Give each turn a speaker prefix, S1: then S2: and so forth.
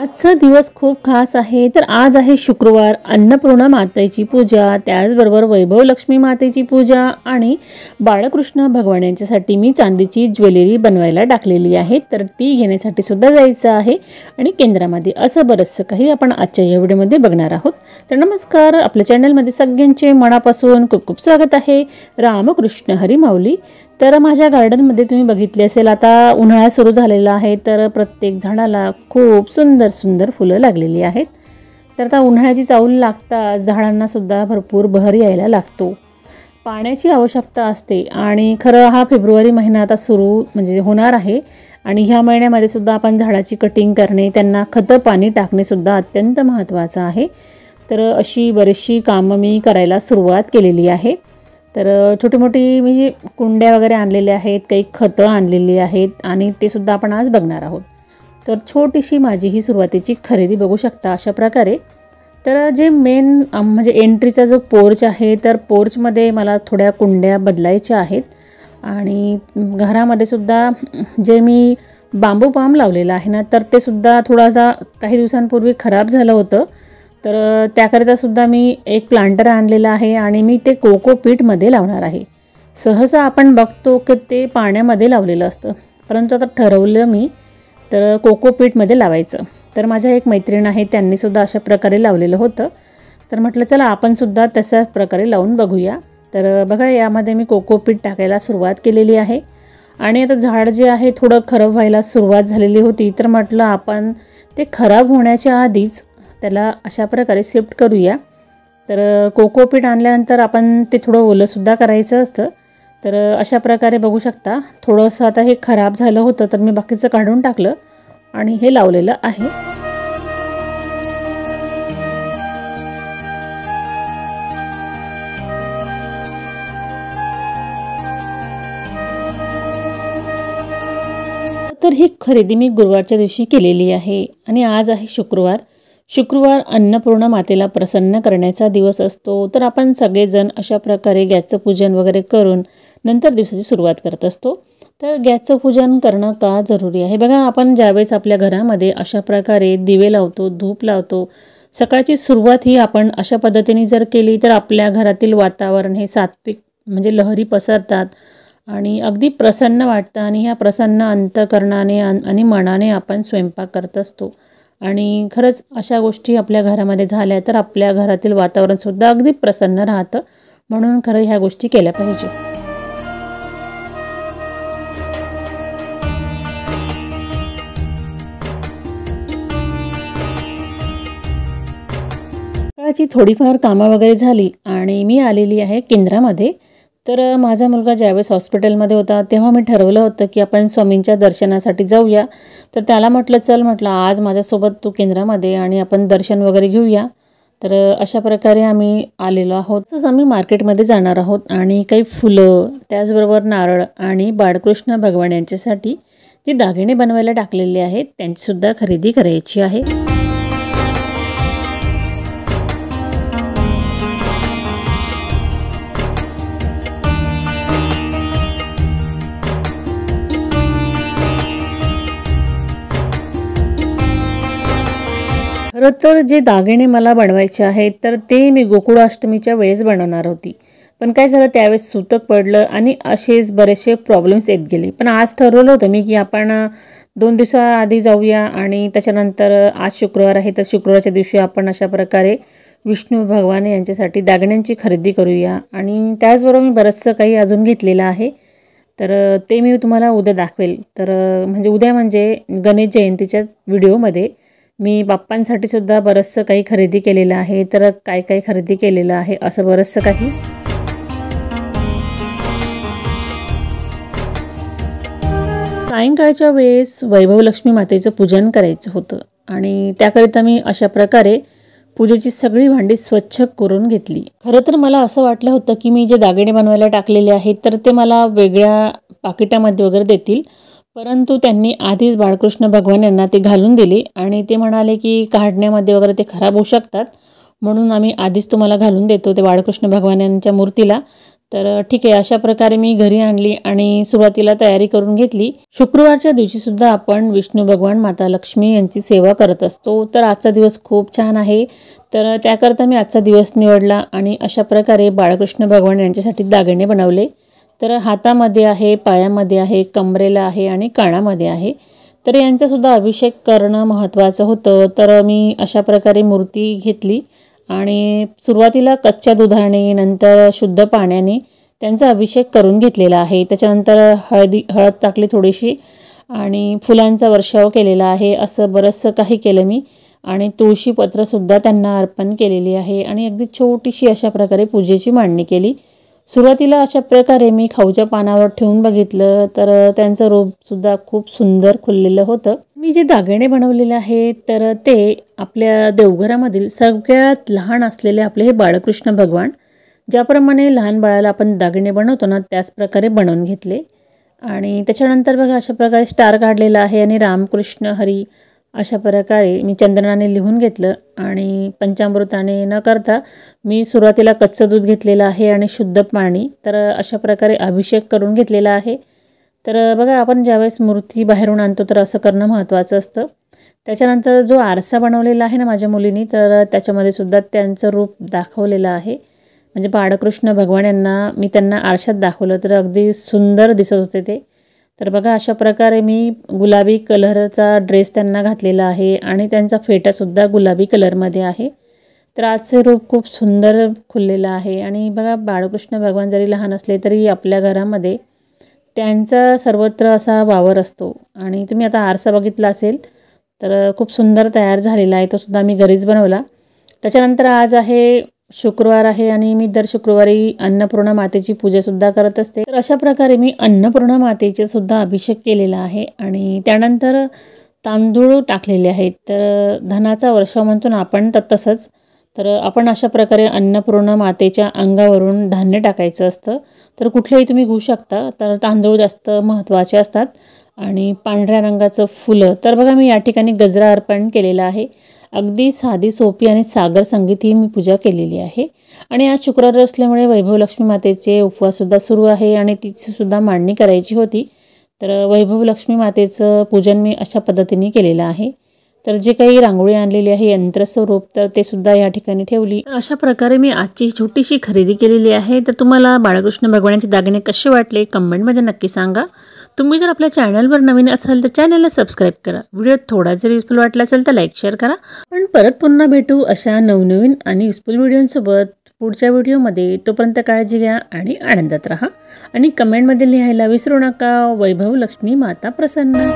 S1: आजचा दिवस खूप खास आहे। तर आज आहे शुक्रवार, अन्नपूर्णा मातेची पूजा, त्याचबरोबर वैभव लक्ष्मी मातेची पूजा आणि बाळकृष्ण भगवान यांच्यासाठी मी चांदीची ज्वेलरी बनवायला टाकलेली आहे। तर ती घेण्यासाठी सुद्धा जायचं आहे आणि केंद्रामध्ये असं बरंचसं काही आपण आजच्या या व्हिडिओमध्ये बघणार आहोत। तर नमस्कार, आपल्या चॅनलमध्ये सगळ्यांचे मनापासून खूप खूप स्वागत आहे। रामकृष्ण हरी माऊली। तर माझ्या गार्डनमध्ये तुम्ही बघितले असेल, आता उन्हाळा सुरू झालेला आहे, तर प्रत्येक झाडाला खूप सुंदर सुंदर फुलं लागलेली आहेत। तर आता उन्हाळ्याची चाहूल लागता झाडांना सुद्धा भरपूर बहर यायला लागतो, पाण्याची आवश्यकता असते। आणि खरं हा फेब्रुवारी महिना आता सुरू होणार आहे आणि ह्या महिन्यामध्ये सुद्धा आपण झाडाची कटिंग करणे, त्यांना खतं पाणी टाकणे सुद्धा अत्यंत महत्त्वाचं आहे। तर अशी बरीचशी कामं मी करायला सुरुवात केलेली आहे। तर छोटी मोठी मी कुंड्या वगैरे आणलेल्या आहेत, काही खतं आणलेली आहेत आणि ते सुद्धा आपण आज बघणार आहोत। तर छोटीशी माझी ही सुरुवातीची खरेदी बघू शकता अशा प्रकारे। तर जे मेन एंट्रीचा जो पोर्च आहे, तर पोर्चमध्ये मला थोड्या कुंड्या बदलायच्या आहेत आणि घरामध्ये सुद्धा जे मी बांबू पाम लावलेला आहे ना, तर ते सुद्धा थोडासा काही दिवसांपूर्वी खराब झालं होतं। तर त्याकरिता सुद्धा मी एक प्लांटर आणलेला आहे आणि मी ते कोकोपीटमध्ये लावणार आहे। सहसा आपण बघतो की ते पाण्यामध्ये लावलेलं असतं, परंतु आता ठरवलं मी तर कोकोपीटमध्ये लावायचं। तर माझ्या एक मैत्रीण आहे, त्यांनी सुद्धा अशा प्रकारे लावलेलं होतं, तर म्हटलं चला आपण सुद्धा तशाच प्रकारे लावून बघूया। तर बघा, यामध्ये मी कोकोपीट टाकायला सुरुवात केलेली आहे आणि आता झाड जे आहे थोडं खराब व्हायला सुरुवात झालेली होती, तर म्हटलं आपण ते खराब होण्याच्या आधीच त्याला अशा प्रकारे शिफ्ट करूया। तर कोकोपीट आणल्यानंतर आपण ते थोडं ओलंसुद्धा करायचं असतं। तर अशा प्रकारे बघू शकता, थोडंसं आता हे खराब झालं होतं, तर मी बाकीचं काढून टाकलं आणि हे लावलेलं आहे। तर ही खरेदी मी गुरुवारच्या दिवशी केलेली आहे आणि आज आहे शुक्रवार। शुक्रवार अन्नपूर्णा मातेला प्रसन्न करण्याचा दिवस असतो। तर आपण सगळेजण अशा प्रकारे गॅसचं पूजन वगैरे करून नंतर दिवसाची सुरुवात करत असतो। तर गॅसचं पूजन करणं का जरुरी आहे? बघा, आपण ज्यावेळेस आपल्या घरामध्ये अशा प्रकारे दिवे लावतो, धूप लावतो, सकाळची सुरुवात ही आपण अशा पद्धतीने जर केली तर आपल्या घरातील वातावरण हे सात्विक लहरी पसरतात आणि अगदी प्रसन्न वाटतं आणि ह्या प्रसन्न अंतःकरणाने आणि मनाने आपण स्वयंपाक करत असतो। आणि खरंच अशा गोष्टी आपल्या घरामध्ये झाल्या तर आपल्या घरातील वातावरणसुद्धा अगदी प्रसन्न राहतं, म्हणून खरं ह्या गोष्टी केल्या पाहिजे। सकाळची थोडीफार कामं वगैरे झाली आणि मी आलेली आहे केंद्रामध्ये। तर माझा मुलगा ज्यावेळेस हॉस्पिटलमध्ये होता तेव्हा मी ठरवलं होतं की आपण स्वामींच्या दर्शनासाठी जाऊया। तर त्याला म्हटलं आज माझ्यासोबत तू केंद्रामध्ये आणि आपण दर्शन वगैरे घेऊया। तर अशा प्रकारे आम्ही आलेलो आहोत। तसंच आम्ही मार्केटमध्ये जाणार आहोत आणि काही फुलं, त्याचबरोबर नारळ आणि बाळकृष्ण भगवान यांच्यासाठी जे दागिने बनवायला टाकलेले आहेत त्यांचीसुद्धा खरेदी करायची आहे। खरं तर जे दागिने मला बनवायचे आहेत तर ते मी गोकुळाष्टमीच्या वेळेस बनवणार होती, पण काय झालं त्यावेळेस सूतक पडलं आणि असेच बरेचसे प्रॉब्लेम्स येत गेले। पण आज ठरवलं होतं मी की आपण 2 दिवसाआधी जाऊया आणि त्याच्यानंतर आज शुक्रवार आहे, तर शुक्रवारच्या दिवशी आपण अशा प्रकारे विष्णू भगवान यांच्यासाठी दागिन्यांची खरेदी करूया। आणि त्याचबरोबर मी बरंचसं काही अजून घेतलेलं आहे, तर ते मी तुम्हाला उद्या दाखवेल। तर उद्या गणेश जयंतीच्या व्हिडिओमध्ये मी बाप्पांसाठी सुद्धा बरंचसं काही खरेदी केलेलं आहे। तर काय काय खरेदी केलेलं आहे असं बरंचसं काही। सायंकाळच्या वेळेस वैभव लक्ष्मी मातेचं पूजन करायचं होतं आणि त्याकरिता मी अशा प्रकारे पूजेची सगळी भांडी स्वच्छ करून घेतली। खरं तर मला असं वाटलं होतं की मी जे दागिने बनवायला टाकलेले आहेत तर ते मला वेगळ्या पाकिटामध्ये वगैरे देतील, परंतु त्यांनी आधीच बाळकृष्ण भगवान यांना ते घालून दिले आणि ते म्हणाले की काढण्यामध्ये वगैरे ते खराब होऊ शकतात, म्हणून आम्ही आधीच तुम्हाला घालून देतो ते बाळकृष्ण भगवान यांच्या मूर्तीला। तर ठीक आहे, अशा प्रकारे मी घरी आणली आणि सुरुवातीला तयारी करून घेतली। शुक्रवारच्या दिवशी सुद्धा आपण विष्णू भगवान, माता लक्ष्मी यांची सेवा करत असतो। तर आजचा दिवस खूप छान आहे, तर त्याकरता मी आजचा दिवस निवडला आणि अशा प्रकारे बाळकृष्ण भगवान यांच्यासाठी दागिने बनवले। तर हातामध्ये आहे, पायामध्ये आहे, कमरेला आहे आणि कानामध्ये आहे। तर यांचा सुद्धा अभिषेक करणं महत्त्वाचं होतं। तर मी अशा प्रकारे मूर्ती घेतली आणि सुरुवातीला कच्च्या दुधाने, नंतर शुद्ध पाण्याने त्यांचा अभिषेक करून घेतलेला आहे। त्याच्यानंतर हळद टाकली थोडीशी आणि फुलांचा वर्षाव केलेला आहे। असं बरंचसं काही केलं मी आणि तुळशी पत्रसुद्धा त्यांना अर्पण केलेली आहे आणि अगदी छोटीशी अशा प्रकारे पूजेची मांडणी केली। सुरुवातीला अशा प्रकारे मी खाऊच्या पानावर ठेवून बघितलं तर त्यांचं रूपसुद्धा खूप सुंदर खुललेलं होतं। मी जे दागिने बनवलेले आहेत तर ते आपल्या देवघरामधील सगळ्यात लहान असलेले आपले हे बाळकृष्ण भगवान, ज्याप्रमाणे लहान बाळाला आपण दागिने बनवतो ना त्याच प्रकारे बनवून घेतले। आणि त्याच्यानंतर बघा अशा प्रकारे स्टार काढलेला आहे आणि रामकृष्ण हरी अशा प्रकारे मी चंदनाने लिहून घेतलं आणि पंचामृताने न करता मी सुरुवातीला कच्चं दूध घेतलेलं आहे आणि शुद्ध पाणी, तर अशा प्रकारे अभिषेक करून घेतलेला आहे। तर बघा आपण ज्यावेळेस मूर्ती बाहेरून आणतो तर असं करणं महत्त्वाचं असतं। त्याच्यानंतर जो आरसा बनवलेला आहे ना माझ्या मुलीनी, तर त्याच्यामध्ये सुद्धा त्यांचं रूप दाखवलेलं आहे। म्हणजे बाळकृष्ण भगवान यांना मी त्यांना आरशात दाखवलं तर अगदी सुंदर दिसत होते ते। तर बघा अशा प्रकारे मी गुलाबी कलरचा ड्रेस त्यांना घातलेला आहे आणि त्यांचा फेटासुद्धा गुलाबी कलरमध्ये आहे। तर आजचे रूप खूप सुंदर खुललेलं आहे आणि बघा बाळकृष्ण भगवान जरी लहान असले तरी आपल्या घरामध्ये त्यांचा सर्वत्र असा वावर असतो। आणि तुम्ही आता आरसा बघितला असेल तर खूप सुंदर तयार झालेला आहे, तो सुद्धा मी घरीच बनवला। त्याच्यानंतर आज आहे शुक्रवार आहे आणि मी दर शुक्रवारी अन्नपूर्णा मातेची पूजासुद्धा करत असते। तर अशा प्रकारे मी अन्नपूर्णा मातेचे सुद्धा अभिषेक केलेला आहे आणि त्यानंतर तांदूळ टाकलेले आहेत। तर धनाचा वर्षाव म्हणतो ना आपण, तर तसंच तर आपण अशा प्रकारे अन्नपूर्णा मातेच्या अंगावरून धान्य टाकायचं असतं। तर कुठलेही तुम्ही घेऊ शकता, तर तांदूळ जास्त महत्त्वाचे असतात आणि पांढऱ्या रंगाचं फुलं। तर बघा मी या ठिकाणी गजरा अर्पण केलेला आहे। अगदी साधी सोपी आणि सागर संगीत ही मी पूजा केलेली आहे। आणि आज शुक्रवार असल्यामुळे वैभव लक्ष्मी मातेचे उपवाससुद्धा सुरू आहे आणि तिचीसुद्धा मांडणी करायची होती। तर वैभव लक्ष्मी मातेचं पूजन मी अशा पद्धतीने केलेलं आहे। तर जे काही रांगोळी आणलेली आहे यंत्रस्वरूप, तर ते सुद्धा या ठिकाणी ठेवली। अशा प्रकारे मी आजची छोटीशी खरेदी केलेली आहे। तर तुम्हाला बाळकृष्ण भगवानाचे दागिने कसे वाटले कमेंटमध्ये नक्की सांगा। तुम्ही जर आपल्या चॅनलवर नवीन असाल तर चॅनलला सबस्क्राईब करा। व्हिडिओ थोडा जर युजफुल वाटला असेल तर लाईक शेअर करा। पण परत पुन्हा भेटू अशा नवनवीन आणि युजफुल व्हिडिओंसोबत पुढच्या व्हिडिओमध्ये। तोपर्यंत काळजी घ्या आणि आनंदात राहा आणि कमेंटमध्ये लिहायला विसरू नका, वैभव लक्ष्मी माता प्रसन्न।